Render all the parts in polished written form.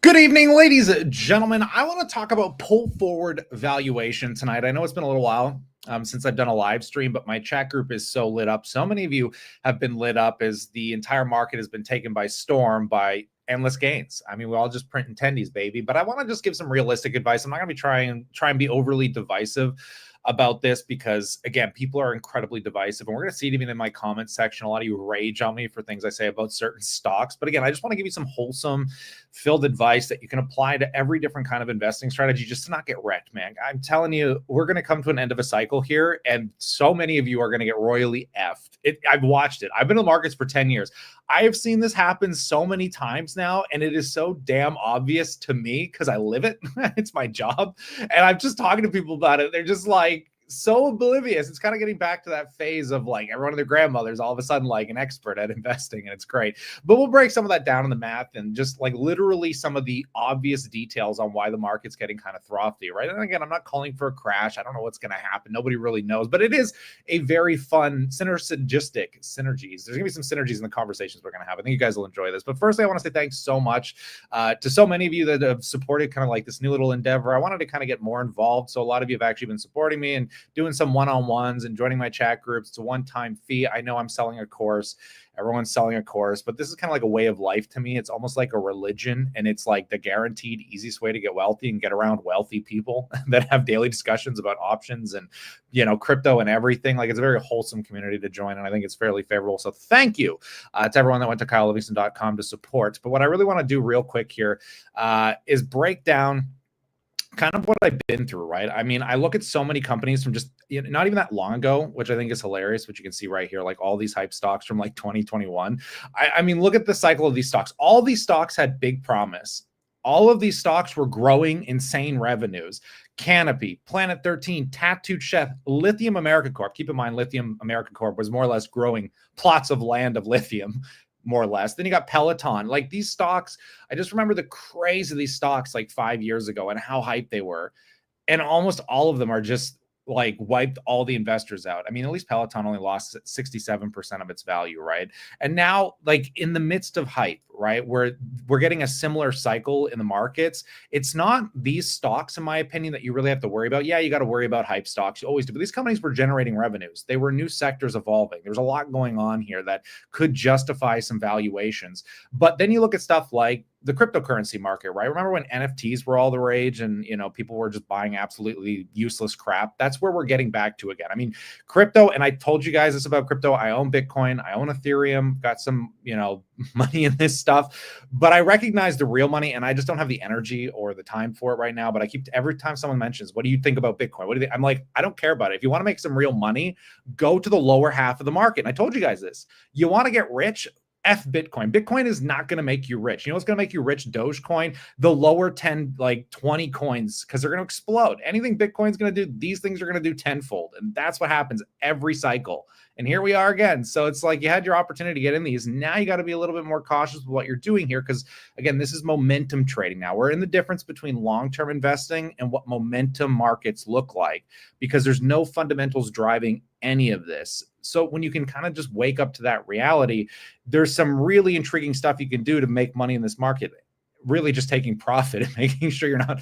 Good evening, ladies and gentlemen. I want to talk about pull forward valuation tonight. I know it's been a little while since I've done a live stream, but my chat group is so lit up. So many of you have been lit up as the entire market has been taken by storm by endless gains. I mean, we all just print attendees, baby. But I want to just give some realistic advice. I'm not going to be try and be overly divisive about this because, again, people are incredibly divisive, and we're going to see it even in my comment section. A lot of you rage on me for things I say about certain stocks, but again, I just want to give you some wholesome filled advice that you can apply to every different kind of investing strategy just to not get wrecked, man. I'm telling you, we're going to come to an end of a cycle here, and so many of you are going to get royally effed. I've watched it. I've been in the markets for 10 years. I have seen this happen so many times now, and it is so damn obvious to me because I live it. It's my job, and I'm just talking to people about it. They're just like, so oblivious. It's kind of getting back to that phase of like everyone and their grandmother's all of a sudden like an expert at investing, and it's great. But we'll break some of that down in the math and just like literally some of the obvious details on why the market's getting kind of frothy, right? And again, I'm not calling for a crash. I don't know what's going to happen. Nobody really knows, but it is a very fun synergies. There's going to be some synergies in the conversations we're going to have. I think you guys will enjoy this. But firstly, I want to say thanks so much to so many of you that have supported kind of like this new little endeavor. I wanted to kind of get more involved. So a lot of you have actually been supporting me and doing some one-on-ones and joining my chat groups. It's a one-time fee. I know I'm selling a course. Everyone's selling a course, but this is kind of like a way of life to me. It's almost like a religion, and it's like the guaranteed easiest way to get wealthy and get around wealthy people that have daily discussions about options and, you know, crypto and everything. Like, it's a very wholesome community to join, and I think it's fairly favorable. So thank you to everyone that went to kylelivingston.com to support. But what I really want to do real quick here is break down kind of what I've been through, right? I mean, I look at so many companies from just not even that long ago, which I think is hilarious, which you can see right here, like all these hype stocks from like 2021. I mean, look at the cycle of these stocks. All these stocks had big promise. All of these stocks were growing insane revenues. Canopy, Planet 13, Tattooed Chef, Lithium America Corp. Keep in mind, Lithium America Corp was more or less growing plots of land of lithium, more or less. Then you got Peloton. Like, these stocks, I just remember the craze of these stocks like 5 years ago and how hyped they were. And almost all of them are just like wiped all the investors out. I mean, at least Peloton only lost 67% of its value, right? And now, like, in the midst of hype, right, we're getting a similar cycle in the markets. It's not these stocks, in my opinion, that you really have to worry about. Yeah, you got to worry about hype stocks. You always do. But these companies were generating revenues. They were new sectors evolving. There's a lot going on here that could justify some valuations. But then you look at stuff like the cryptocurrency market, right? Remember when NFTs were all the rage and, you know, people were just buying absolutely useless crap? That's where we're getting back to again. I mean, crypto, and I told you guys this about crypto. I own Bitcoin. I own Ethereum. Got some, you know, money in this stuff, but I recognize the real money, and I just don't have the energy or the time for it right now. But I keep, every time someone mentions, what do you think about Bitcoin? What do you think? I'm like, I don't care about it. If you want to make some real money, go to the lower half of the market. And I told you guys this. You want to get rich? F Bitcoin. Bitcoin is not going to make you rich. You know what's going to make you rich? Dogecoin, the lower 10, like 20 coins, because they're going to explode. Anything Bitcoin's going to do, these things are going to do tenfold. And that's what happens every cycle. And here we are again. So it's like you had your opportunity to get in these. Now you got to be a little bit more cautious with what you're doing here, because again, this is momentum trading. Now we're in the difference between long-term investing and what momentum markets look like, because there's no fundamentals driving any of this. So when you can kind of just wake up to that reality, there's some really intriguing stuff you can do to make money in this market. Really just taking profit and making sure you're not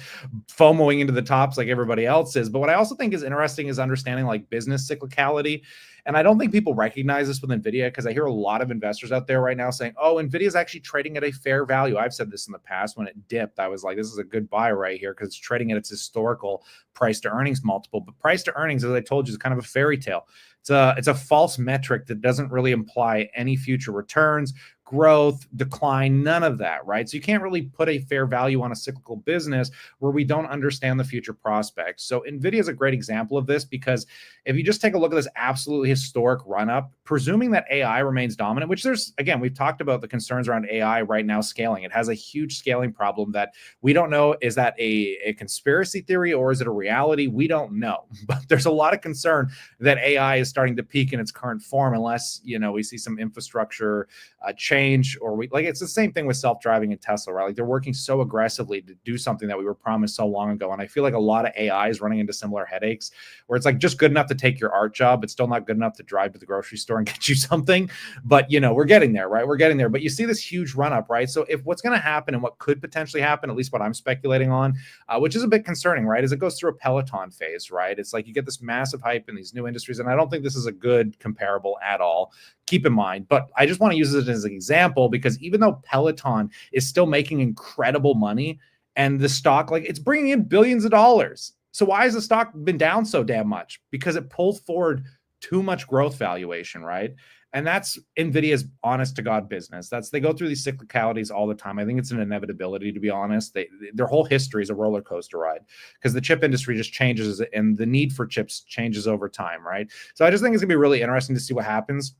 FOMOing into the tops like everybody else is. But what I also think is interesting is understanding like business cyclicality. And I don't think people recognize this with Nvidia, because I hear a lot of investors out there right now saying, oh, Nvidia is actually trading at a fair value. I've said this in the past. When it dipped, I was like, this is a good buy right here, because it's trading at its historical price to earnings multiple. But price to earnings, as I told you, is kind of a fairy tale. It's a false metric that doesn't really imply any future returns, growth, decline, none of that, right? So you can't really put a fair value on a cyclical business where we don't understand the future prospects. So Nvidia is a great example of this, because if you just take a look at this absolutely historic run up, presuming that AI remains dominant, which there's, again, we've talked about the concerns around AI right now scaling. It has a huge scaling problem that we don't know. Is that a conspiracy theory or is it a reality? We don't know. But there's a lot of concern that AI is starting to peak in its current form unless, we see some infrastructure change, or it's the same thing with self-driving and Tesla, right? Like they're working so aggressively to do something that we were promised so long ago. And I feel like a lot of AI is running into similar headaches where it's like just good enough to take your art job. It's still not good enough to drive to the grocery store and get you something. But, we're getting there, right? We're getting there. But you see this huge run up, right? So if what's going to happen and what could potentially happen, at least what I'm speculating on, which is a bit concerning, right, is it goes through a Peloton phase, right? It's like you get this massive hype in these new industries. And I don't think this is a good comparable at all. Keep in mind, but I just want to use it as an example because even though Peloton is still making incredible money and the stock, like it's bringing in billions of dollars. So why has the stock been down so damn much? Because it pulled forward too much growth valuation, right? And that's Nvidia's honest to God business. They go through these cyclicalities all the time. I think it's an inevitability, to be honest. Their whole history is a roller coaster ride because the chip industry just changes and the need for chips changes over time, right? So I just think it's gonna be really interesting to see what happens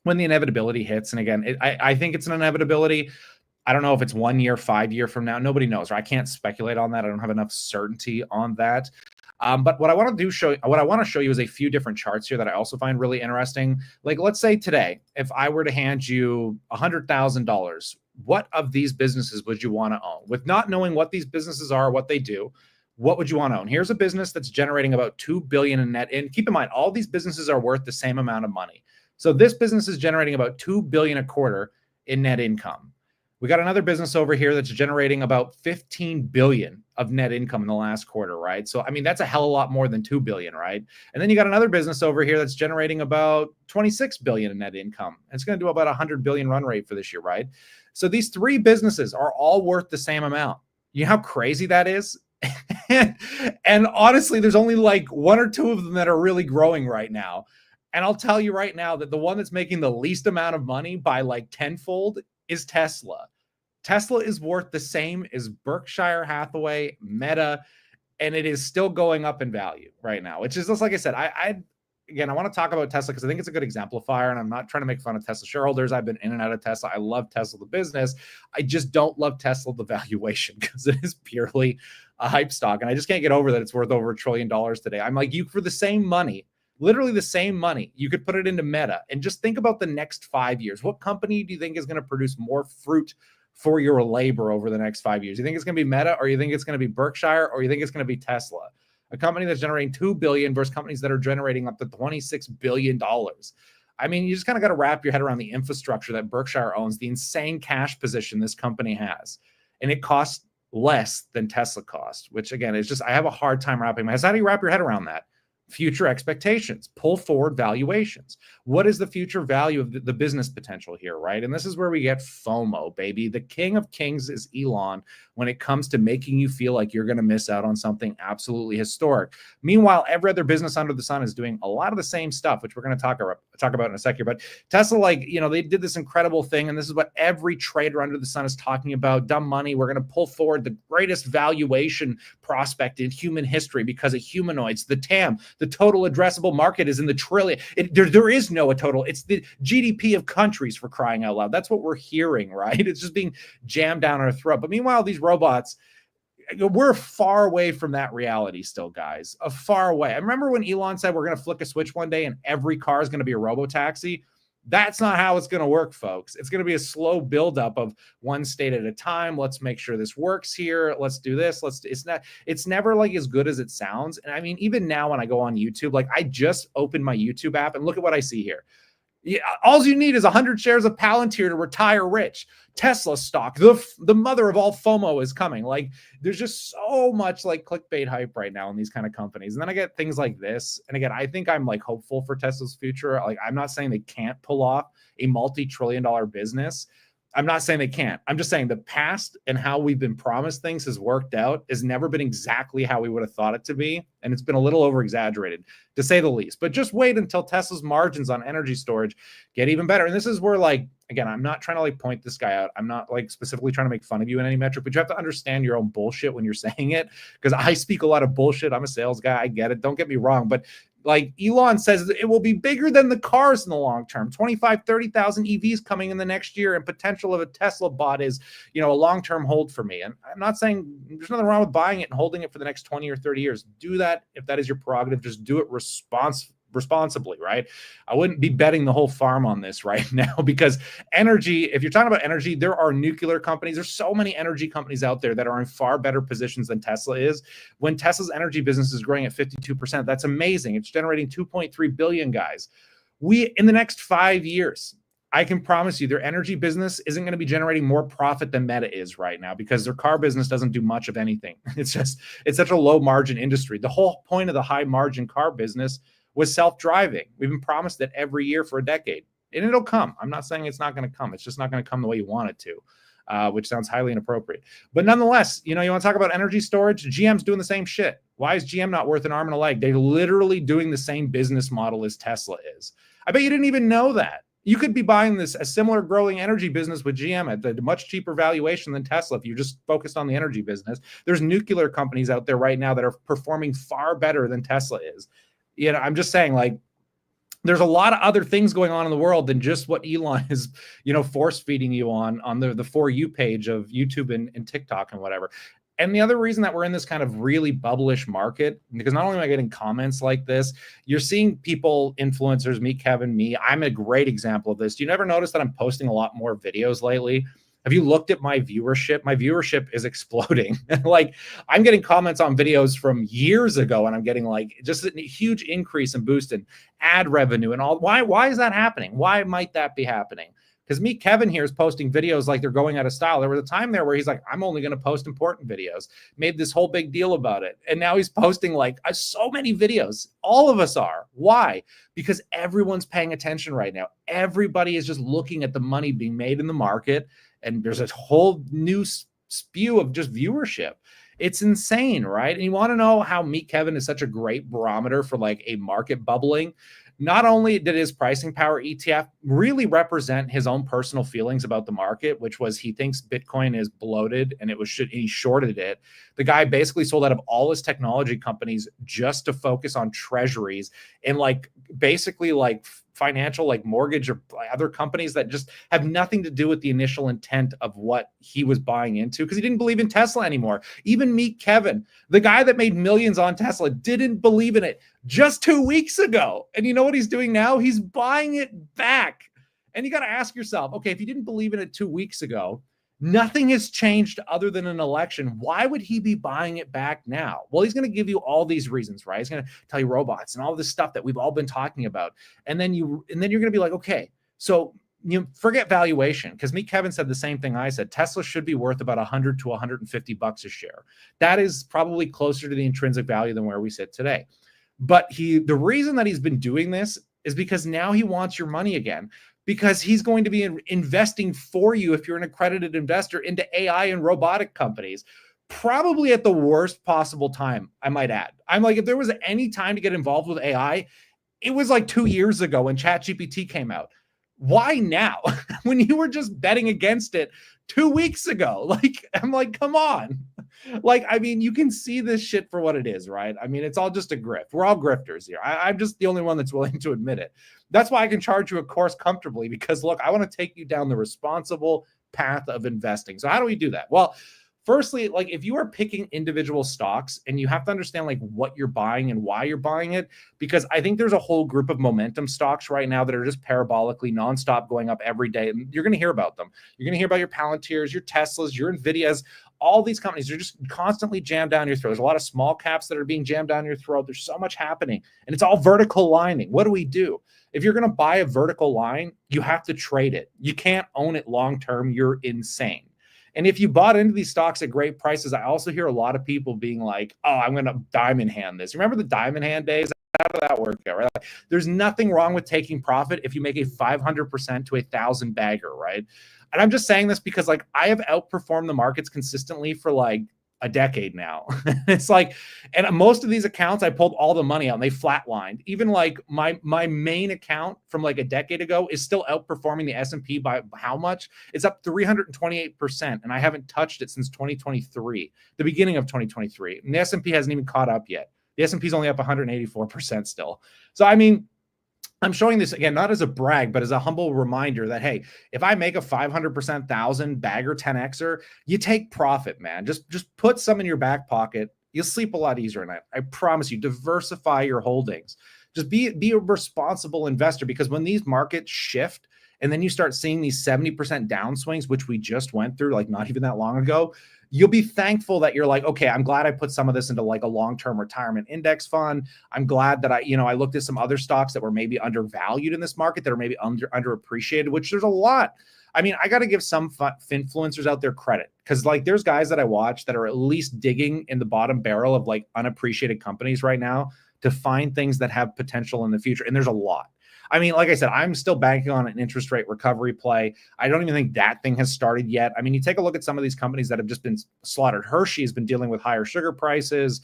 when the inevitability hits. And again, I think it's an inevitability. I don't know if it's 1 year, 5 years from now. Nobody knows, right? I can't speculate on that. I don't have enough certainty on that. But what I want to show you is a few different charts here that I also find really interesting. Like, let's say today, if I were to hand you $100,000, what of these businesses would you want to own? With not knowing what these businesses are, what they do, what would you want to own? Here's a business that's generating about $2 billion in net. And keep in mind, all these businesses are worth the same amount of money. So this business is generating about $2 billion a quarter in net income. We got another business over here that's generating about 15 billion of net income in the last quarter, right? So, I mean, that's a hell of a lot more than 2 billion, right? And then you got another business over here that's generating about 26 billion in net income. It's going to do about 100 billion run rate for this year, right? So these three businesses are all worth the same amount. You know how crazy that is? And honestly, there's only like one or two of them that are really growing right now. And I'll tell you right now that the one that's making the least amount of money by like tenfold is Tesla. Tesla is worth the same as Berkshire Hathaway, Meta, and it is still going up in value right now, which is just like I said, I want to talk about Tesla because I think it's a good exemplifier, and I'm not trying to make fun of Tesla shareholders. I've been in and out of Tesla. I love Tesla, the business. I just don't love Tesla, the valuation, because it is purely a hype stock, and I just can't get over that it's worth over $1 trillion today. I'm like, you for the same money, literally the same money, you could put it into Meta, and just think about the next 5 years. What company do you think is going to produce more fruit for your labor over the next 5 years? You think it's going to be Meta, or you think it's going to be Berkshire, or you think it's going to be Tesla? A company that's generating $2 billion versus companies that are generating up to $26 billion. I mean, you just kind of got to wrap your head around the infrastructure that Berkshire owns, the insane cash position this company has. And it costs less than Tesla cost, which again, is just, I have a hard time wrapping my head. How do you wrap your head around that? Future expectations, pull forward valuations. What is the future value of the business potential here, right? And this is where we get FOMO, baby. The king of kings is Elon when it comes to making you feel like you're going to miss out on something absolutely historic. Meanwhile, every other business under the sun is doing a lot of the same stuff, which we're going to talk about in a second. But Tesla, they did this incredible thing, and this is what every trader under the sun is talking about. Dumb money. We're going to pull forward the greatest valuation prospect in human history because of humanoids. The TAM, the total addressable market, is in the trillion. There is no total. It's the GDP of countries, for crying out loud. That's what we're hearing, right? It's just being jammed down our throat. But meanwhile, these robots, we're far away from that reality still, guys. Far away. I remember when Elon said we're going to flick a switch one day and every car is going to be a robo-taxi. That's not how it's going to work, folks. It's going to be a slow buildup of one state at a time. Let's make sure this works here. Let's do this. It's never like as good as it sounds. And I mean, even now when I go on YouTube, like I just opened my YouTube app and look at what I see here. Yeah, all you need is 100 shares of Palantir to retire rich. Tesla stock, the mother of all FOMO, is coming. Like, there's just so much like clickbait hype right now in these kind of companies. And then I get things like this. And again, I think I'm like hopeful for Tesla's future. Like, I'm not saying they can't pull off a multi-trillion-dollar business. I'm not saying they can't. I'm just saying the past and how we've been promised things has worked out, has never been exactly how we would have thought it to be. And it's been a little over exaggerated, to say the least. But just wait until Tesla's margins on energy storage get even better. And this is where, like, again, I'm not trying to like point this guy out. I'm not like specifically trying to make fun of you in any metric, but you have to understand your own bullshit when you're saying it, because I speak a lot of bullshit. I'm a sales guy. I get it. Don't get me wrong. But like Elon says, it will be bigger than the cars in the long term. 30,000 EVs coming in the next year, and potential of a Tesla bot is, a long-term hold for me. And I'm not saying there's nothing wrong with buying it and holding it for the next 20 or 30 years. Do that if that is your prerogative. Just do it responsibly, right? I wouldn't be betting the whole farm on this right now because energy, if you're talking about energy, there are nuclear companies. There's so many energy companies out there that are in far better positions than Tesla is. When Tesla's energy business is growing at 52%, that's amazing. It's generating 2.3 billion, guys. In the next 5 years, I can promise you their energy business isn't going to be generating more profit than Meta is right now because their car business doesn't do much of anything. It's such a low margin industry. The whole point of the high margin car business was self-driving. We've been promised it every year for a decade, and it'll come. I'm not saying it's not going to come. It's just not going to come the way you want it to, which sounds highly inappropriate. But nonetheless, you want to talk about energy storage? GM's doing the same shit. Why is GM not worth an arm and a leg? They're literally doing the same business model as Tesla is. I bet you didn't even know that. You could be buying a similar growing energy business with GM at a much cheaper valuation than Tesla if you're just focused on the energy business. There's nuclear companies out there right now that are performing far better than Tesla is. I'm just saying, like, there's a lot of other things going on in the world than just what Elon is, force feeding you on the For You page of YouTube and TikTok and whatever. And the other reason that we're in this kind of really bubblish market, because not only am I getting comments like this, you're seeing people, influencers, me, Kevin, me. I'm a great example of this. Do you never notice that I'm posting a lot more videos lately? Have you looked at my viewership? My viewership is exploding. Like, I'm getting comments on videos from years ago, and I'm getting like just a huge increase and boost in ad revenue and all. Why is that happening? Why might that be happening? Because me, Kevin here is posting videos like they're going out of style. There was a time there where he's like, I'm only going to post important videos, made this whole big deal about it. And now he's posting like so many videos. All of us are. Why? Because everyone's paying attention right now. Everybody is just looking at the money being made in the market. And there's a whole new spew of just viewership. It's insane, right? And you want to know how Meet Kevin is such a great barometer for like a market bubbling. Not only did his pricing power ETF really represent his own personal feelings about the market, which was he thinks Bitcoin is bloated and he shorted it. The guy basically sold out of all his technology companies just to focus on treasuries and like basically like financial, like mortgage or other companies that just have nothing to do with the initial intent of what he was buying into, because he didn't believe in Tesla anymore. Even Meet Kevin, the guy that made millions on Tesla, didn't believe in it just 2 weeks ago. And you know what he's doing now? He's buying it back. And you got to ask yourself, okay, if you didn't believe in it 2 weeks ago, nothing has changed other than an election. Why would he be buying it back now? Well, he's going to give you all these reasons, right? He's going to tell you robots and all this stuff that we've all been talking about. And then you're going to be like, okay, so forget valuation, because Meet Kevin said the same thing I said. Tesla should be worth about 100 to 150 bucks a share. That is probably closer to the intrinsic value than where we sit today. But the reason that he's been doing this is because now he wants your money again, because he's going to be investing for you, if you're an accredited investor, into AI and robotic companies, probably at the worst possible time, I might add. I'm like, if there was any time to get involved with AI, it was like 2 years ago when ChatGPT came out. Why now? When you were just betting against it 2 weeks ago? Like, I'm like, come on. Like, I mean, you can see this shit for what it is, right? I mean, it's all just a grift. We're all grifters here. I'm just the only one that's willing to admit it. That's why I can charge you a course comfortably, because look, I want to take you down the responsible path of investing. So how do we do that? Well, firstly, like, if you are picking individual stocks, and you have to understand like what you're buying and why you're buying it, because I think there's a whole group of momentum stocks right now that are just parabolically nonstop going up every day. And you're going to hear about them. You're going to hear about your Palantirs, your Teslas, your Nvidias. All these companies are just constantly jammed down your throat. There's a lot of small caps that are being jammed down your throat. There's so much happening, and it's all vertical lining. What do we do? If you're going to buy a vertical line, you have to trade it. You can't own it long term. You're insane. And if you bought into these stocks at great prices, I also hear a lot of people being like, oh, I'm going to diamond hand this. Remember the diamond hand days? How did that work out, right? Like, there's nothing wrong with taking profit if you make a 500% to 1,000 bagger, right? And I'm just saying this because like I have outperformed the markets consistently for like a decade now. It's like, and most of these accounts, I pulled all the money out and they flatlined. Even like my main account from like a decade ago is still outperforming the S&P by how much? It's up 328%. And I haven't touched it since 2023, the beginning of 2023. And the S&P hasn't even caught up yet. The S&P is only up 184% still. So, I mean, I'm showing this again, not as a brag, but as a humble reminder that, hey, if I make a 500%, 1,000 bagger 10Xer, you take profit, man. Just put some in your back pocket. You'll sleep a lot easier at night. I promise you, diversify your holdings. Just be a responsible investor, because when these markets shift and then you start seeing these 70% downswings, which we just went through like not even that long ago, you'll be thankful that you're like, okay, I'm glad I put some of this into like a long-term retirement index fund. I'm glad that I looked at some other stocks that were maybe undervalued in this market, that are maybe underappreciated, which there's a lot. I mean, I got to give some influencers out there credit, because like there's guys that I watch that are at least digging in the bottom barrel of like unappreciated companies right now to find things that have potential in the future. And there's a lot. I mean, like I said, I'm still banking on an interest rate recovery play. I don't even think that thing has started yet. I mean, you take a look at some of these companies that have just been slaughtered. Hershey has been dealing with higher sugar prices.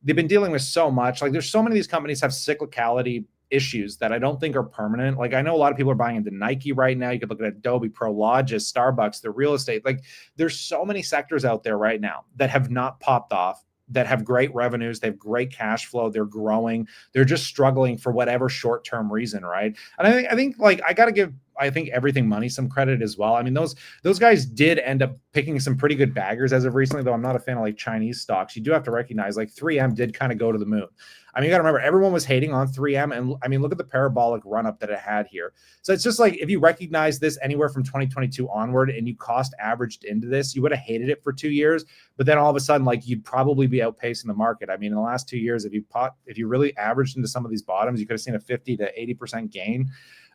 They've been dealing with so much. Like there's so many of these companies have cyclicality issues that I don't think are permanent. Like I know a lot of people are buying into Nike right now. You could look at Adobe, Prologis, Starbucks, the real estate. Like there's so many sectors out there right now that have not popped off, that have great revenues, they have great cash flow, they're growing, they're just struggling for whatever short-term reason, right? And I think like I got to give, I think Everything Money some credit as well. I mean, those guys did end up picking some pretty good baggers as of recently, though I'm not a fan of like Chinese stocks. You do have to recognize like 3M did kind of go to the moon. I mean, you got to remember, everyone was hating on 3M. And I mean, look at the parabolic run up that it had here. So it's just like, if you recognize this anywhere from 2022 onward and you cost averaged into this, you would have hated it for 2 years. But then all of a sudden, like you'd probably be outpacing the market. I mean, in the last 2 years, if you really averaged into some of these bottoms, you could have seen a 50 to 80% gain.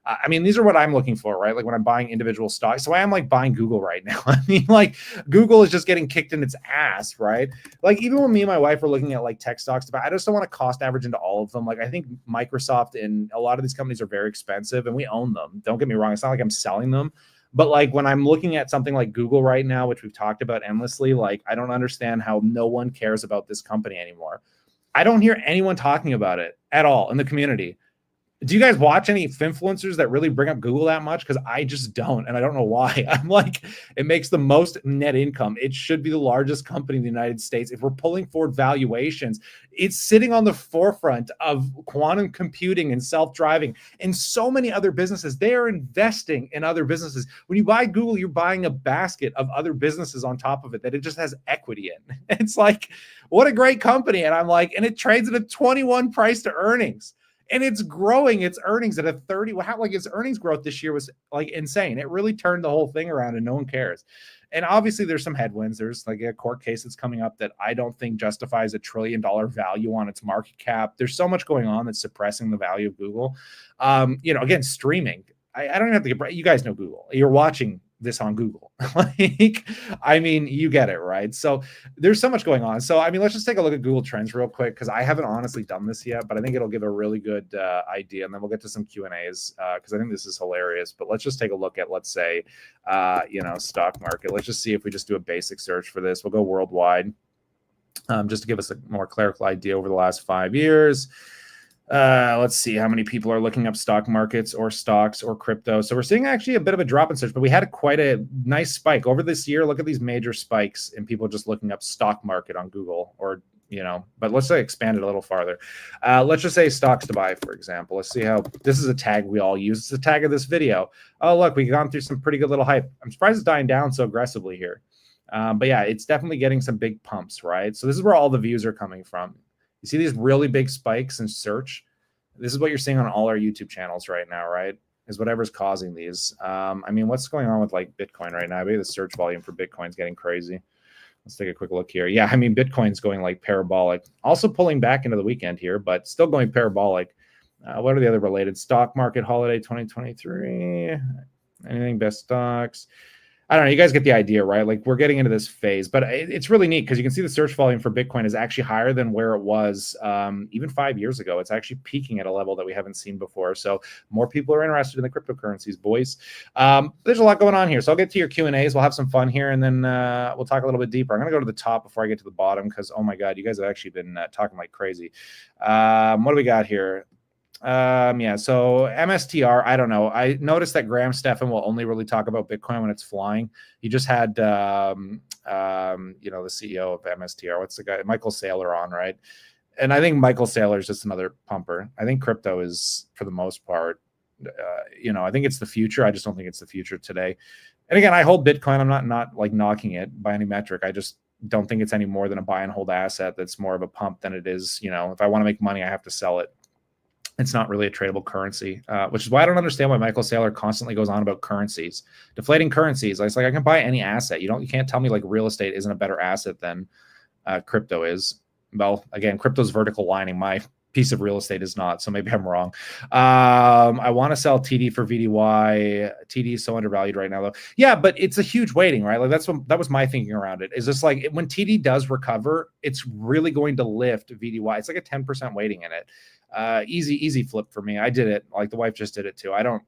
I mean, these are what I'm looking for, right? Like when I'm buying individual stocks. So I am like buying Google right now. I mean, like Google is just getting kicked in its ass, right? Like even when me and my wife are looking at like tech stocks, I just don't want to cost average into all of them. Like I think Microsoft and a lot of these companies are very expensive and we own them. Don't get me wrong. It's not like I'm selling them. But like when I'm looking at something like Google right now, which we've talked about endlessly, like I don't understand how no one cares about this company anymore. I don't hear anyone talking about it at all in the community. Do you guys watch any influencers that really bring up Google that much? Because I just don't, and I don't know why. I'm like, it makes the most net income. It should be the largest company in the United States. If we're pulling forward valuations, it's sitting on the forefront of quantum computing and self-driving and so many other businesses. They are investing in other businesses. When you buy Google, you're buying a basket of other businesses on top of it that it just has equity in. It's like, what a great company. And I'm like, and it trades at a 21 price to earnings. And it's growing its earnings at a 30. Like its earnings growth this year was like insane. It really turned the whole thing around and no one cares. And obviously there's some headwinds. There's like a court case that's coming up that I don't think justifies $1 trillion value on its market cap. There's so much going on that's suppressing the value of Google. Again, streaming. I don't even have to get, you guys know Google. You're watching this on Google. Like, I mean, you get it, right? So there's so much going on. So, I mean, let's just take a look at Google Trends real quick, because I haven't honestly done this yet, but I think it'll give a really good idea. And then we'll get to some Q&As because I think this is hilarious. But let's just take a look at, let's say, stock market. Let's just see if we just do a basic search for this. We'll go worldwide just to give us a more clerical idea over the last 5 years. Let's see how many people are looking up stock markets or stocks or crypto. So we're seeing actually a bit of a drop in search, but we had quite a nice spike over this year. Look at these major spikes in people just looking up stock market on Google, or but let's say expand it a little farther. Let's just say stocks to buy, for example. Let's see how this is a tag we all use. It's the tag of this video. Oh, look, we've gone through some pretty good little hype. I'm surprised it's dying down so aggressively here. But yeah, it's definitely getting some big pumps, right? So this is where all the views are coming from. You see these really big spikes in search. This is what you're seeing on all our YouTube channels right now, right? Is whatever's causing these. I mean, what's going on with like Bitcoin right now? Maybe the search volume for Bitcoin's getting crazy. Let's take a quick look here. Yeah, I mean, Bitcoin's going like parabolic. Also pulling back into the weekend here, but still going parabolic. What are the other related? Stock market holiday 2023. Anything best stocks? I don't know. You guys get the idea, right? Like we're getting into this phase, but it's really neat because you can see the search volume for Bitcoin is actually higher than where it was even 5 years ago. It's actually peaking at a level that we haven't seen before. So more people are interested in the cryptocurrencies, boys. There's a lot going on here. So I'll get to your Q&As. We'll have some fun here, and then we'll talk a little bit deeper. I'm going to go to the top before I get to the bottom because, oh my God, you guys have actually been talking like crazy. What do we got here? So MSTR, I don't know. I noticed that Graham Stephan will only really talk about Bitcoin when it's flying. He just had, the CEO of MSTR. What's the guy? Michael Saylor on, right? And I think Michael Saylor is just another pumper. I think crypto is, for the most part, I think it's the future. I just don't think it's the future today. And again, I hold Bitcoin. I'm not like knocking it by any metric. I just don't think it's any more than a buy and hold asset. That's more of a pump than it is. If I want to make money, I have to sell it. It's not really a tradable currency, which is why I don't understand why Michael Saylor constantly goes on about currencies, deflating currencies. It's like I can buy any asset. You can't tell me like real estate isn't a better asset than crypto is. Well, again, crypto's vertical lining. My piece of real estate is not, so maybe I'm wrong. I want to sell TD for VDY. TD is so undervalued right now, though. Yeah, but it's a huge weighting, right? Like that was my thinking around it. Is this like when TD does recover, it's really going to lift VDY. It's like a 10% weighting in it. Easy flip for me. I did it. Like the wife just did it too. I don't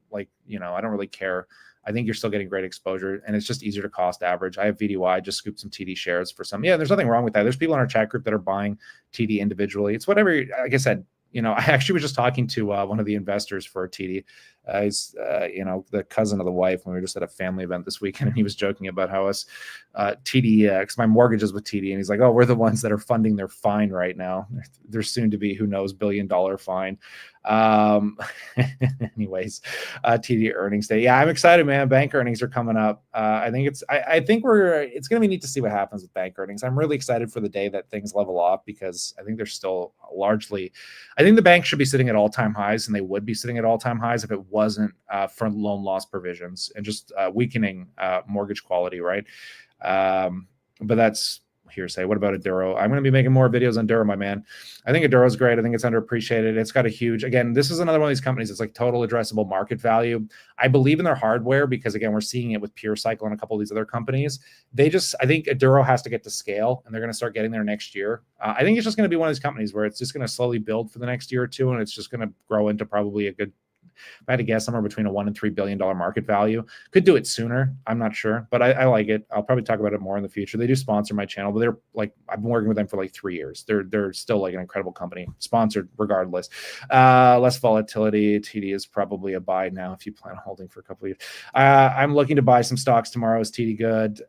really care. I think you're still getting great exposure, and it's just easier to cost average. I have VDY, just scooped some TD shares for some. Yeah, there's nothing wrong with that. There's people in our chat group that are buying TD individually. It's whatever. Like I said, I actually was just talking to one of the investors for a TD. He's the cousin of the wife, when we were just at a family event this weekend, and he was joking about how us TD, because my mortgage is with TD, and he's like, oh, we're the ones that are funding their fine right now. There's soon to be, who knows, $1 billion fine. Anyways, TD earnings day. Yeah, I'm excited, man. Bank earnings are coming up. I think it's going to be neat to see what happens with bank earnings. I'm really excited for the day that things level off, because I think they're still largely, I think the bank should be sitting at all-time highs, and they would be sitting at all-time highs if it wasn't for loan loss provisions and just weakening mortgage quality, right? But that's hearsay. What about Aduro? I'm going to be making more videos on Aduro, my man. I think Aduro is great. I think it's underappreciated. It's got a huge, again, this is another one of these companies that's like total addressable market value. I believe in their hardware because, again, we're seeing it with Pure Cycle and a couple of these other companies. I think Aduro has to get to scale, and they're going to start getting there next year. I think it's just going to be one of these companies where it's just going to slowly build for the next year or two, and it's just going to grow into probably a good, if I had to guess, somewhere between a $1 and $3 billion market value. Could do it sooner. I'm not sure, but I like it. I'll probably talk about it more in the future. They do sponsor my channel, but they're like, I've been working with them for like 3 years. They're still like an incredible company, sponsored regardless. Less volatility. TD is probably a buy now if you plan on holding for a couple of years. I'm looking to buy some stocks tomorrow. Is TD good?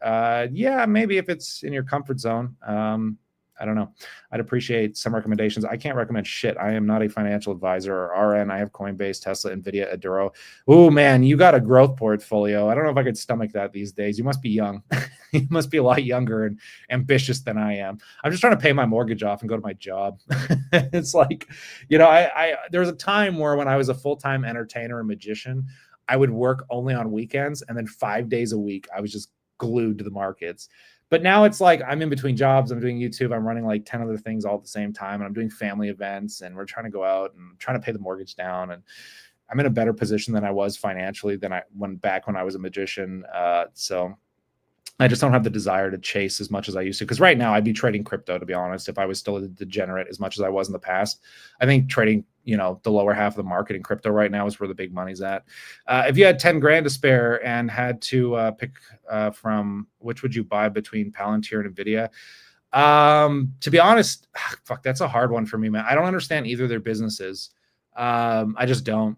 Yeah, maybe if it's in your comfort zone. I don't know. I'd appreciate some recommendations. I can't recommend shit. I am not a financial advisor or RN. I have Coinbase, Tesla, Nvidia, Aduro. Oh man, you got a growth portfolio. I don't know if I could stomach that these days. You must be young. You must be a lot younger and ambitious than I am. I'm just trying to pay my mortgage off and go to my job. It's like, there was a time where when I was a full-time entertainer and magician, I would work only on weekends, and then 5 days a week, I was just glued to the markets. But now it's like I'm in between jobs. I'm doing YouTube. I'm running like 10 other things all at the same time. And I'm doing family events, and we're trying to go out and trying to pay the mortgage down. And I'm in a better position than I was financially than when I was a magician. So I just don't have the desire to chase as much as I used to. Because right now I'd be trading crypto, to be honest, if I was still a degenerate as much as I was in the past. I think trading, the lower half of the market in crypto right now is where the big money's at. If you had 10 grand to spare and had to pick from which would you buy between Palantir and Nvidia? To be honest, that's a hard one for me, man. I don't understand either of their businesses. I just don't.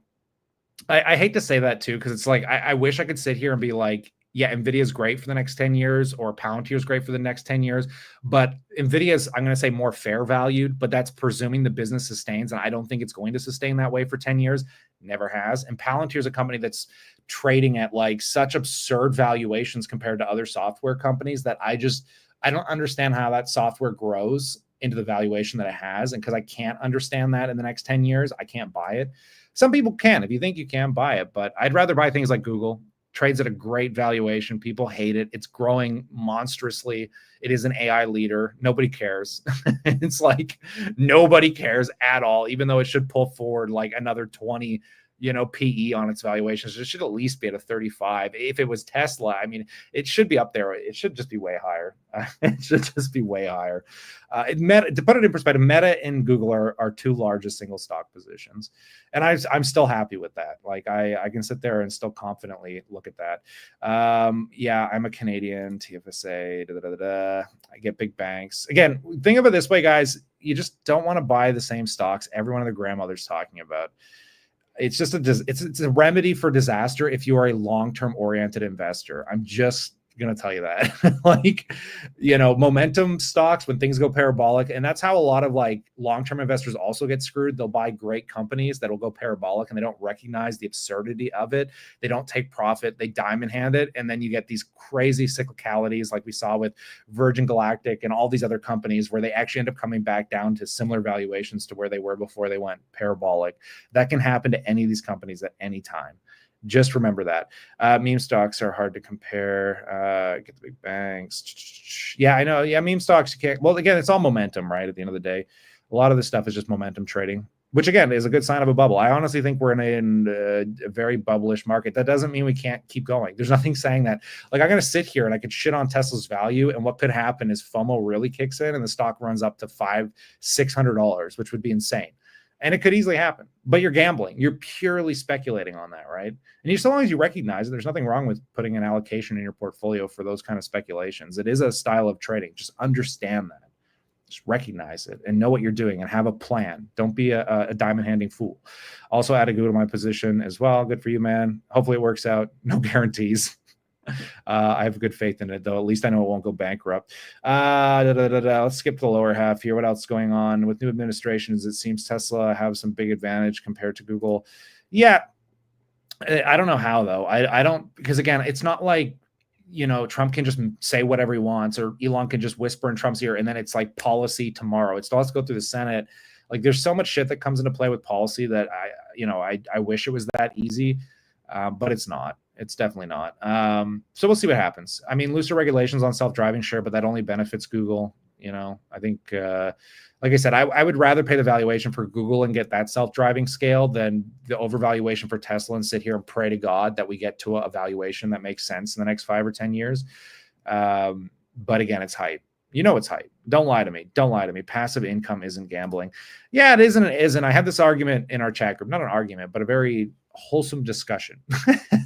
I hate to say that too, because it's like I wish I could sit here and be like, yeah, Nvidia is great for the next 10 years, or Palantir is great for the next 10 years. But Nvidia is, I'm going to say, more fair valued, but that's presuming the business sustains. And I don't think it's going to sustain that way for 10 years. Never has. And Palantir is a company that's trading at like such absurd valuations compared to other software companies that I don't understand how that software grows into the valuation that it has. And because I can't understand that in the next 10 years, I can't buy it. Some people can. If you think you can, buy it. But I'd rather buy things like Google. Trades at a great valuation. People hate it. It's growing monstrously. It is an AI leader. Nobody cares. It's like nobody cares at all, even though it should pull forward like another 20 PE on its valuations. It should at least be at a 35. If it was Tesla, I mean, it should be up there. It should just be way higher. It should just be way higher. To put it in perspective, Meta and Google are two largest single stock positions. And I'm still happy with that. Like I can sit there and still confidently look at that. Yeah, I'm a Canadian, TFSA, I get big banks. Again, think of it this way, guys. You just don't want to buy the same stocks every one of the grandmothers talking about. It's a remedy for disaster if you are a long-term oriented investor. I'm just going to tell you that. Like, you know, momentum stocks, when things go parabolic, and that's how a lot of like long-term investors also get screwed. They'll buy great companies that'll go parabolic and they don't recognize the absurdity of it. They don't take profit, they diamond hand it, and then you get these crazy cyclicalities like we saw with Virgin Galactic and all these other companies where they actually end up coming back down to similar valuations to where they were before they went parabolic. That can happen to any of these companies at any time. Just remember that. Meme stocks are hard to compare. Get the big banks. Yeah, I know. Yeah, meme stocks, you can't. Well, again, it's all momentum, right? At the end of the day, a lot of this stuff is just momentum trading, which again is a good sign of a bubble. I honestly think we're in a very bubblish market. That doesn't mean we can't keep going. There's nothing saying that. Like, I'm going to sit here and I could shit on Tesla's value, and what could happen is FOMO really kicks in and the stock runs up to $500-$600, which would be insane. And it could easily happen, but you're gambling. You're purely speculating on that, right? And so long as you recognize it, there's nothing wrong with putting an allocation in your portfolio for those kind of speculations. It is a style of trading. Just understand that. Just recognize it and know what you're doing and have a plan. Don't be a diamond handing fool. Also add a go to my position as well. Good for you, man. Hopefully it works out. No guarantees. I have good faith in it, though. At least I know it won't go bankrupt. Let's skip the lower half here. What else is going on with new administrations? It seems Tesla have some big advantage compared to Google. Yeah, I don't know how, though. I don't, because again, it's not like, you know, Trump can just say whatever he wants, or Elon can just whisper in Trump's ear, and then it's like policy tomorrow. It still has to go through the Senate. Like, there's so much shit that comes into play with policy that I wish it was that easy, but it's not. It's definitely not. So we'll see what happens. I mean, looser regulations on self-driving, sure, but that only benefits Google. You know, I think, like I said, I would rather pay the valuation for Google and get that self-driving scale than the overvaluation for Tesla and sit here and pray to God that we get to a valuation that makes sense in the next 5 or 10 years. But again, it's hype. You know, it's hype. Don't lie to me. Don't lie to me. Passive income isn't gambling. Yeah, it isn't. It isn't. I had this argument in our chat group, not an argument, but a very wholesome discussion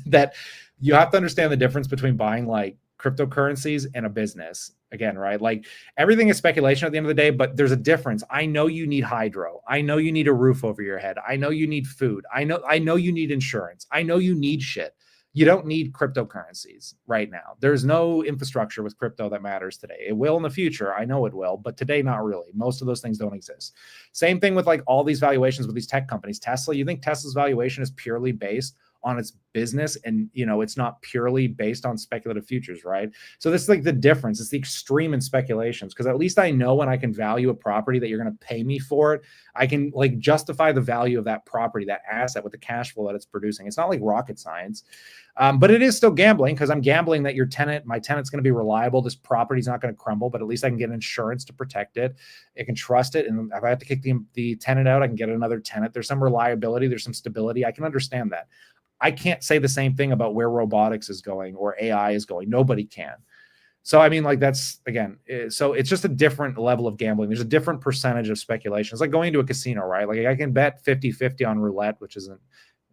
that you have to understand the difference between buying like cryptocurrencies and a business. Again, right? Like, everything is speculation at the end of the day, but there's a difference. I know you need hydro. I know you need a roof over your head. I know you need food. I know you need insurance. I know you need shit. You don't need cryptocurrencies right now. There's no infrastructure with crypto that matters today. It will in the future. I know it will, but today, not really. Most of those things don't exist. Same thing with like all these valuations with these tech companies. Tesla, you think Tesla's valuation is purely based on its business, and you know, it's not purely based on speculative futures, right? So this is like the difference. It's the extreme in speculations, because at least I know when I can value a property that you're going to pay me for it, I can like justify the value of that property, that asset, with the cash flow that it's producing. It's not like rocket science, but it is still gambling, because I'm gambling that my tenant's going to be reliable. This property's not going to crumble, but at least I can get insurance to protect it. I can trust it, and if I have to kick the tenant out, I can get another tenant. There's some reliability. There's some stability. I can understand that. I can't say the same thing about where robotics is going or AI is going. Nobody can. So, I mean, like, that's, again, so it's just a different level of gambling. There's a different percentage of speculation. It's like going to a casino, right? Like, I can bet 50-50 on roulette, which isn't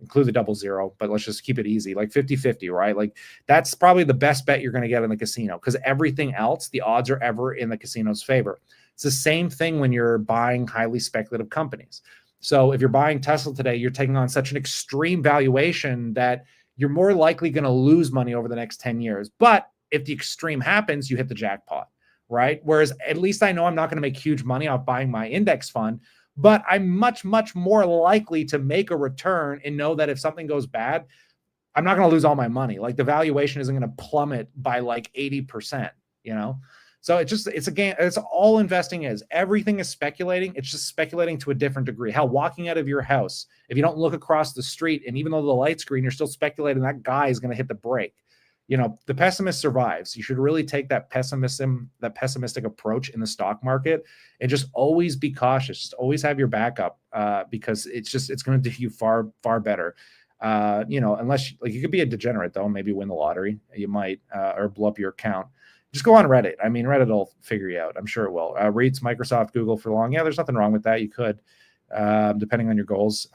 include the 00, but let's just keep it easy. Like 50-50, right? Like, that's probably the best bet you're going to get in the casino, because everything else, the odds are ever in the casino's favor. It's the same thing when you're buying highly speculative companies. So if you're buying Tesla today, you're taking on such an extreme valuation that you're more likely going to lose money over the next 10 years. But if the extreme happens, you hit the jackpot, right? Whereas at least I know I'm not going to make huge money off buying my index fund, but I'm much, much more likely to make a return and know that if something goes bad, I'm not going to lose all my money. Like, the valuation isn't going to plummet by like 80%, you know? So it's a game. It's all investing is. Everything is speculating. It's just speculating to a different degree. Hell, walking out of your house, if you don't look across the street, and even though the light's green, you're still speculating that guy is going to hit the brake. You know, the pessimist survives. You should really take that pessimistic approach in the stock market, and just always be cautious. Just always have your backup, because it's going to do you far, far better. You know, unless, like, you could be a degenerate though, maybe win the lottery. You might, or blow up your account. Just go on Reddit. I mean, Reddit will figure you out. I'm sure it will. REITs, Microsoft, Google for long. Yeah, there's nothing wrong with that. You could, depending on your goals.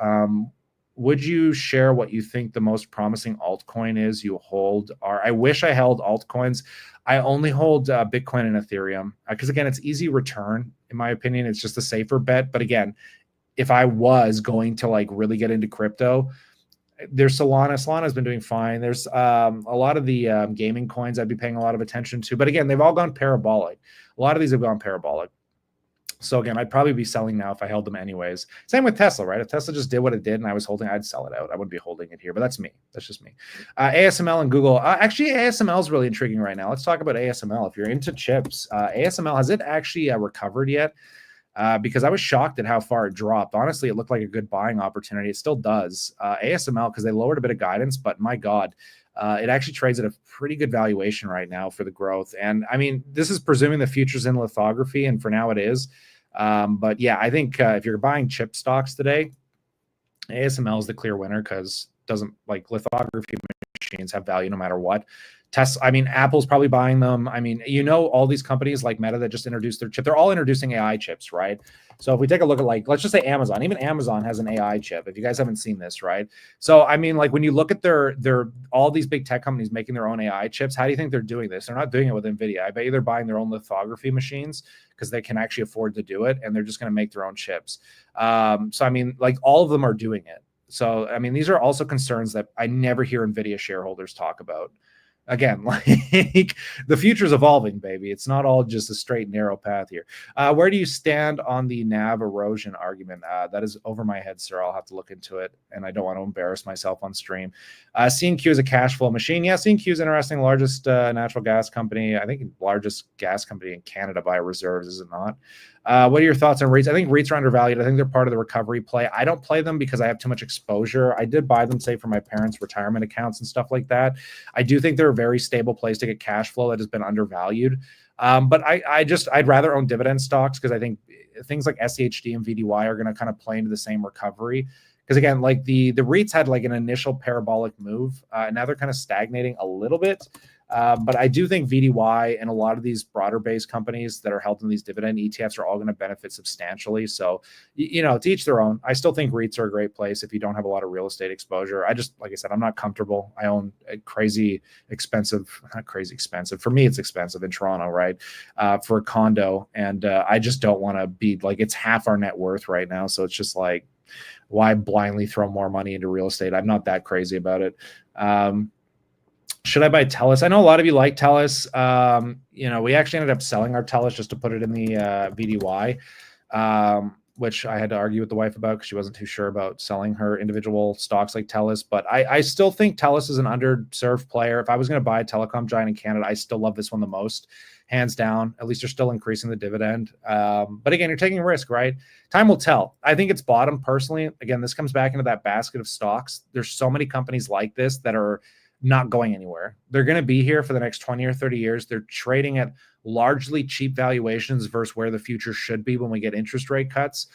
Would you share what you think the most promising altcoin is you hold? I wish I held altcoins. I only hold Bitcoin and Ethereum, because again, it's easy return. In my opinion, it's just a safer bet. But again, if I was going to like really get into crypto, There's Solana. Solana's been doing fine. There's a lot of the gaming coins I'd be paying a lot of attention to. But again, they've all gone parabolic. A lot of these have gone parabolic. So again, I'd probably be selling now if I held them anyways. Same with Tesla, right? If Tesla just did what it did and I was holding, I'd sell it out. I wouldn't be holding it here, but that's me. That's just me. ASML and Google. Actually, ASML is really intriguing right now. Let's talk about ASML. If you're into chips, ASML, has it actually recovered yet? Because I was shocked at how far it dropped. Honestly, it looked like a good buying opportunity. It still does. ASML, because they lowered a bit of guidance, but my God, it actually trades at a pretty good valuation right now for the growth. And I mean, this is presuming the future's in lithography, and for now it is. But yeah, I think if you're buying chip stocks today, ASML is the clear winner because doesn't like lithography machines have value no matter what. Tesla, I mean, Apple's probably buying them. I mean, all these companies like Meta that just introduced their chip, they're all introducing AI chips, right? So if we take a look at let's just say Amazon, even Amazon has an AI chip. If you guys haven't seen this, right? So, I mean, like when you look at all these big tech companies making their own AI chips, how do you think they're doing this? They're not doing it with Nvidia. I bet you they're buying their own lithography machines because they can actually afford to do it. And they're just going to make their own chips. So, I mean, like all of them are doing it. So, I mean, these are also concerns that I never hear Nvidia shareholders talk about. Again, like the future's evolving, baby. It's not all just a straight, narrow path here. Where do you stand on the NAV erosion argument? That is over my head, sir. I'll have to look into it, and I don't want to embarrass myself on stream. C&Q is a cash flow machine. Yeah, C&Q is interesting. Largest natural gas company. I think largest gas company in Canada by reserves, is it not? What are your thoughts on REITs? I think REITs are undervalued. I think they're part of the recovery play. I don't play them because I have too much exposure. I did buy them, say, for my parents' retirement accounts and stuff like that. I do think they're a very stable place to get cash flow that has been undervalued. But I'd rather own dividend stocks because I think things like SCHD and VDY are going to kind of play into the same recovery. Because again, like the REITs had like an initial parabolic move, and now they're kind of stagnating a little bit. But I do think VDY and a lot of these broader based companies that are held in these dividend ETFs are all going to benefit substantially. So, to each their own. I still think REITs are a great place if you don't have a lot of real estate exposure. Like I said, I'm not comfortable. I own a not crazy expensive. For me, it's expensive in Toronto, right? For a condo. And I just don't want to be like, it's half our net worth right now. So it's just like, why blindly throw more money into real estate? I'm not that crazy about it. Should I buy TELUS? I know a lot of you like TELUS. We actually ended up selling our TELUS just to put it in the VDY, which I had to argue with the wife about because she wasn't too sure about selling her individual stocks like TELUS. But I still think TELUS is an underserved player. If I was going to buy a telecom giant in Canada, I still love this one the most, hands down. At least they're still increasing the dividend. But again, you're taking a risk, right? Time will tell. I think it's bottom personally. Again, this comes back into that basket of stocks. There's so many companies like this that are not going anywhere. They're going to be here for the next 20 or 30 years. They're trading at largely cheap valuations versus where the future should be when we get interest rate cuts.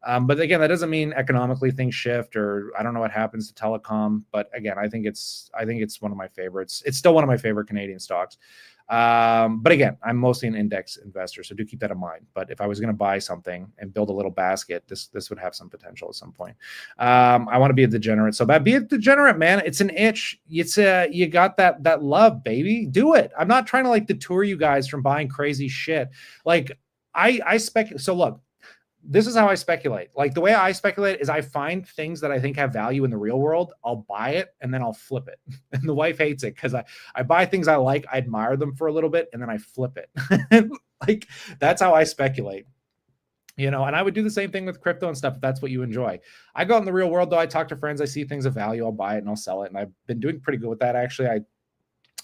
But again, that doesn't mean economically things shift, or I don't know what happens to telecom. But again, I think it's one of my favorites. It's still one of my favorite Canadian stocks. But again, I'm mostly an index investor, so do keep that in mind. But if I was going to buy something and build a little basket, this would have some potential at some point. I want to be a degenerate so bad. Be a degenerate, man. It's an itch. It's you got that love, baby. Do it. I'm not trying to like deter you guys from buying crazy shit. Like so look, this is how I speculate. Like the way I speculate is I find things that I think have value in the real world. I'll buy it and then I'll flip it. And the wife hates it because I buy things I like, I admire them for a little bit, and then I flip it. Like that's how I speculate. And I would do the same thing with crypto and stuff if that's what you enjoy. I go out in the real world though. I talk to friends, I see things of value, I'll buy it and I'll sell it. And I've been doing pretty good with that actually. I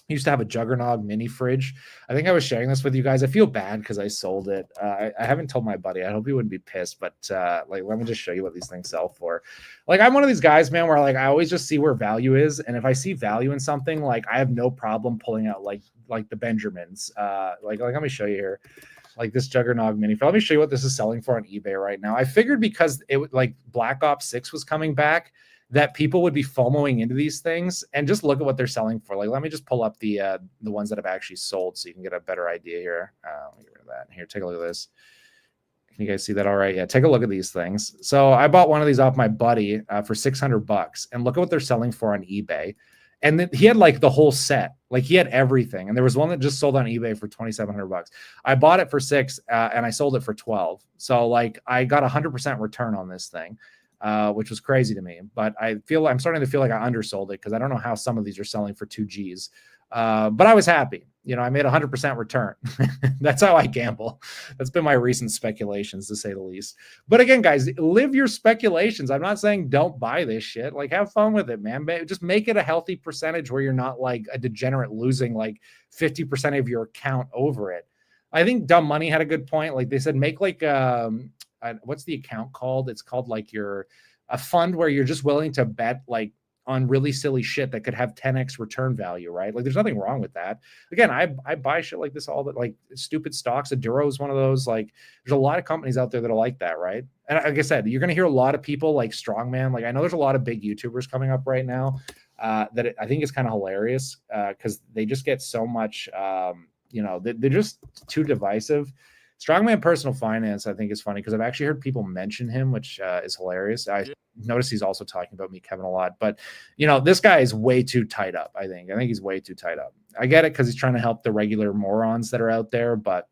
used to have a Juggernog mini fridge. I think I was sharing this with you guys. I feel bad because I sold it. I haven't told my buddy. I hope he wouldn't be pissed, but let me just show you what these things sell for. Like I'm one of these guys, man, where like I always just see where value is, and if I see value in something, like I have no problem pulling out like the Benjamins. Like let me show you here. Like this Juggernog mini. Let me show you what this is selling for on eBay right now. I figured because it like Black Ops 6 was coming back, that people would be FOMOing into these things, and just look at what they're selling for. Like, let me just pull up the ones that have actually sold so you can get a better idea here. Let me get rid of that. Here, take a look at this. Can you guys see that all right? Yeah, take a look at these things. So I bought one of these off my buddy for $600, and look at what they're selling for on eBay. And then he had like the whole set, like he had everything. And there was one that just sold on eBay for $2,700. I bought it for $6 and I sold it for $12. So like I got 100% return on this thing. which was crazy to me. But I'm starting to feel like I undersold it because I don't know how some of these are selling for 2 Gs. But I was happy. I made 100% return. That's how I gamble. That's been my recent speculations, to say the least. But again, guys, live your speculations. I'm not saying don't buy this shit. Like, have fun with it, man. Just make it a healthy percentage where you're not like a degenerate losing like 50% of your account over it. I think Dumb Money had a good point. Like they said, make like what's the account called? It's called like a fund where you're just willing to bet like on really silly shit that could have 10x return value, right? Like there's nothing wrong with that. Again, I buy shit like this all the like stupid stocks. Aduro is one of those. Like there's a lot of companies out there that are like that, right? And like I said, you're going to hear a lot of people like Strongman. Like I know there's a lot of big YouTubers coming up right now that I think is kind of hilarious because they just get so much, they're just too divisive. Strongman Personal Finance, I think, is funny because I've actually heard people mention him, which is hilarious. I notice he's also talking about me, Kevin, a lot. But, this guy is way too tied up, I think. I think he's way too tied up. I get it because he's trying to help the regular morons that are out there. But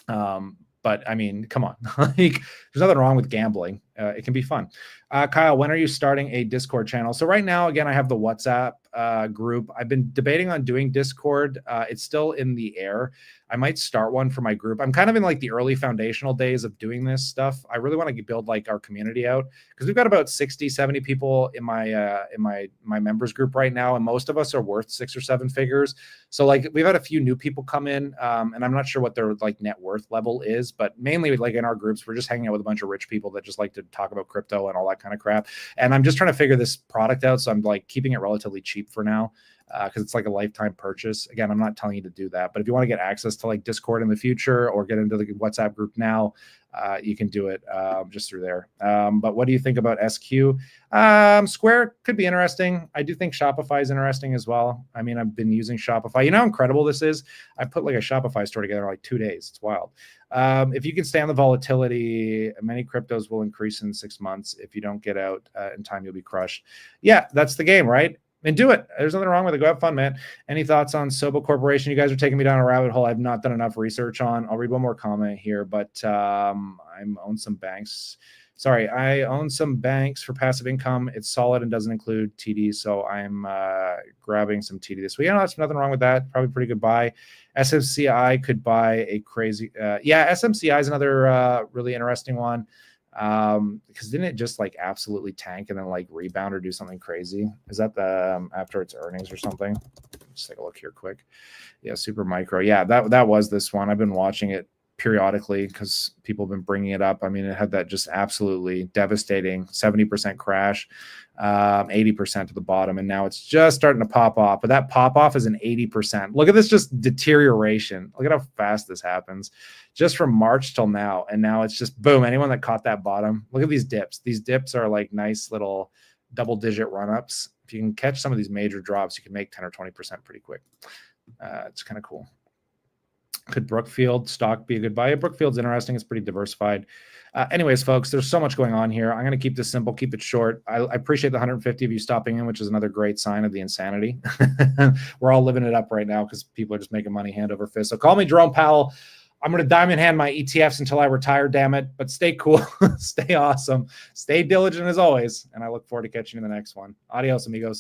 I mean, come on. Like, there's nothing wrong with gambling. It can be fun. Kyle, when are you starting a Discord channel? So right now, again, I have the WhatsApp group. I've been debating on doing Discord. It's still in the air. I might start one for my group. I'm kind of in like the early foundational days of doing this stuff. I really want to build like our community out because we've got about 60, 70 people in my members group right now. And most of us are worth 6 or 7 figures. So like we've had a few new people come in and I'm not sure what their like net worth level is, but mainly like in our groups, we're just hanging out with a bunch of rich people that just like to talk about crypto and all that kind of crap. And I'm just trying to figure this product out. So I'm like keeping it relatively cheap for now. Because it's like a lifetime purchase. Again, I'm not telling you to do that, but if you want to get access to like Discord in the future or get into the WhatsApp group now, you can do it just through there. But what do you think about SQ? Square could be interesting. I do think Shopify is interesting as well. I mean, I've been using Shopify. You know how incredible this is? I put like a Shopify store together in like 2 days. It's wild. If you can stand the volatility, many cryptos will increase in 6 months. If you don't get out in time, you'll be crushed. Yeah, that's the game, right? And do it. There's nothing wrong with it. Go have fun, man. Any thoughts on Sobo Corporation? You guys are taking me down a rabbit hole I've not done enough research on. I'll read one more comment here, but I own some banks. Sorry, I own some banks for passive income. It's solid and doesn't include TD, so I'm grabbing some TD this week. There's nothing wrong with that. Probably pretty good buy. SMCI could buy a crazy. SMCI is another really interesting one. Because didn't it just like absolutely tank and then like rebound or do something crazy? Is that the after its earnings or something? Let's take a look here quick. Yeah, Super Micro. Yeah, that was this one. I've been watching it periodically because people have been bringing it up. I mean, it had that just absolutely devastating 70% crash, 80% to the bottom, and now it's just starting to pop off. But that pop off is an 80%. Look at this just deterioration. Look at how fast this happens just from March till now. And now it's just boom. Anyone that caught that bottom, look at these dips. These dips are like nice little double-digit run-ups. If you can catch some of these major drops, you can make 10 or 20% pretty quick. It's kind of cool. Could Brookfield stock be a good buy? Brookfield's interesting. It's pretty diversified. Anyways, folks, there's so much going on here. I'm going to keep this simple, keep it short. I appreciate the 150 of you stopping in, which is another great sign of the insanity. We're all living it up right now because people are just making money hand over fist. So call me Jerome Powell. I'm going to diamond hand my ETFs until I retire, damn it. But stay cool, stay awesome, stay diligent as always. And I look forward to catching you in the next one. Adios, amigos.